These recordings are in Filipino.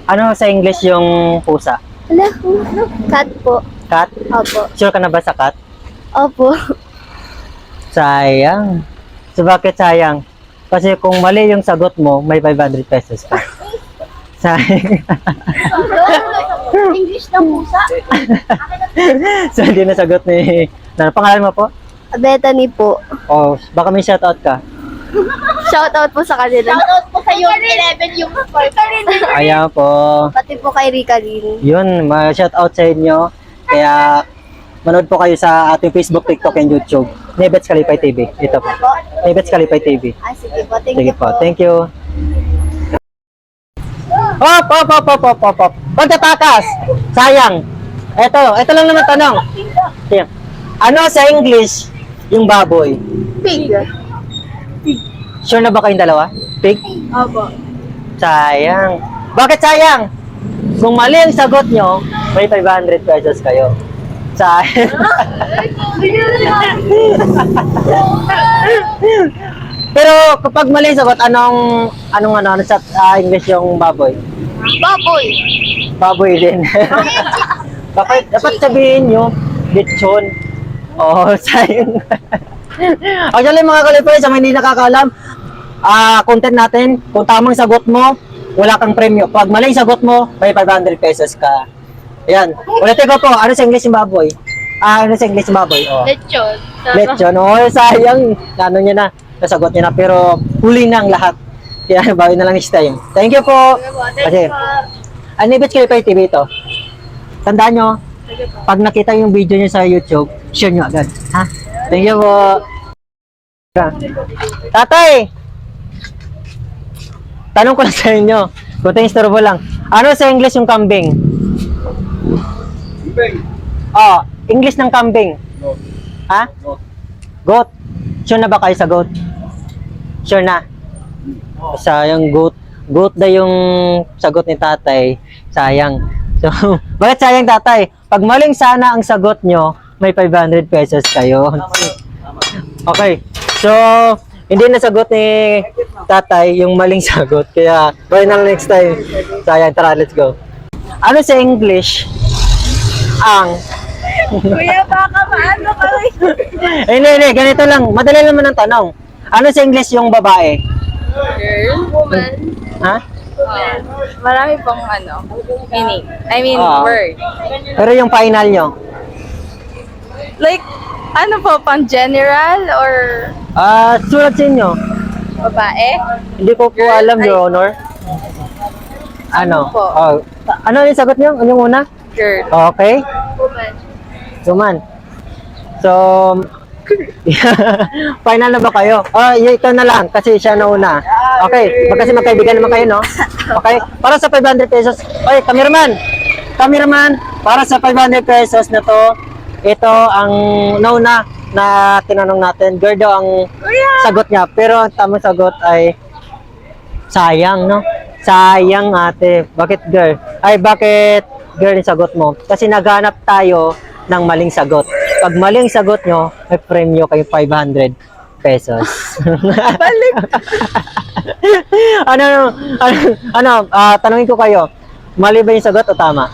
Ano sa English yung pusa? Wala po. Cat po. Cat? Opo. Sure ka na ba sa cat? Opo. Sayang. So bakit sayang? Kasi kung mali yung sagot mo, may 500 pesos ka. Sayang. English na pusa. So hindi na sagot ni... Ano, pangalan mo po? Bethany po. Oh, baka may shoutout ka. Shoutout po sa kanila. Shoutout po sa yung 11 yung Ayan po. Pati po kay Rika Lin. Yun, ma-shoutout sa inyo. Kaya manood po kayo sa ating Facebook, TikTok, and YouTube. Nebets Kalipay TV. Ito po. Nebets Kalipay TV. Ah, sige po. Thank Sige you po. po. Thank you. Hop. Pagtatakas. Sayang. Ito lang naman tanong. Sige. Ano sa English yung baboy? Pig. Sure na ba kayong dalawa? Pig? Opo. Sayang. Bakit sayang? Kung mali ang sagot nyo, may 500 pesos kayo. Sayang. Pero kapag mali ang sagot, ano sa English yung baboy? Baboy. Baboy din. dapat sabihin nyo, lechon. Oh, sayang. Actually, mga kalipay, sa mga hindi nakakaalam, content natin, kung tamang sagot mo, wala kang premyo. Pag maling sagot mo, may 500 pesos ka. Ayan. Ulitin ko po, ano sa English yung baboy? Ano sa English yung baboy? Oh. Lechon. Lechon. Oh, sayang. Ano niya na, nasagot niya na. Pero huli na ang lahat. Kaya bawi na lang next time. Thank you po. Kasi, Anibet Kalipay TV ito. Tandaan nyo, pag nakita yung video nyo sa YouTube, share nyo agad. Ha? Thank you po. Tatay! Tanong ko lang sa inyo. Kunting istorbo lang. Ano sa English yung kambing? Oh, English ng kambing. Ha? Goat. Sure na ba kayo sa goat? Sure na? Sayang goat. Goat na yung sagot ni tatay. Sayang. So, bakit sayang tatay? Pag maling sana ang sagot nyo, may 500 pesos kayo. Okay. So, hindi na sagot ni tatay yung maling sagot. Kaya, try na next time. Sayang, tara, let's go. Ano sa English ang... Kuya, baka maano ka rin. Hindi, ganito lang. Madali naman ang tanong. Ano sa English yung babae? Girl, woman. Ha? Marami pong meaning. I mean, Ah. word. Pero yung final nyo? Like, ano po, pang general or Sulat sa inyo. babae? Hindi ko po alam, Your Honor. Ano? po? Oh, ano yung sagot nyo? Ano yung una? Girl. Okay. Woman. Suman. So, final na ba kayo? Ito na lang kasi siya na una. Okay, kasi magkaibigan naman kayo, no? Okay, para sa 500 pesos. Okay, cameraman, para sa 500 pesos na to, ito ang nauna na tinanong natin. Girl daw ang sagot niya, pero ang tamang sagot ay sayang, no? Sayang, ate. Bakit girl? Bakit girl yung sagot mo? Kasi naghanap tayo ng maling sagot. Pag maling sagot nyo, may premyo kayo 500 pesos. Balik. Tanungin ko kayo, mali ba yung sagot o tama?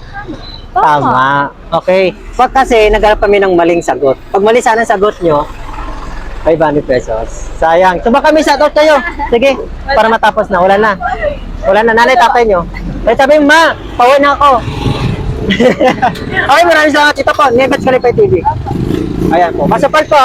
Tama. Okay. Pag kasi naghanap kami ng maling sagot. Pag mali sana ang sagot nyo, 500 pesos. Sayang. So baka may shoutout kayo. Sige, para matapos na. Wala na. Nanay, tatay nyo. Sabi mo, ma, pauwi na ako. Okay, maraming salamat. Ito po, Nebets Kalipay TV. Ayan po. Masapal po.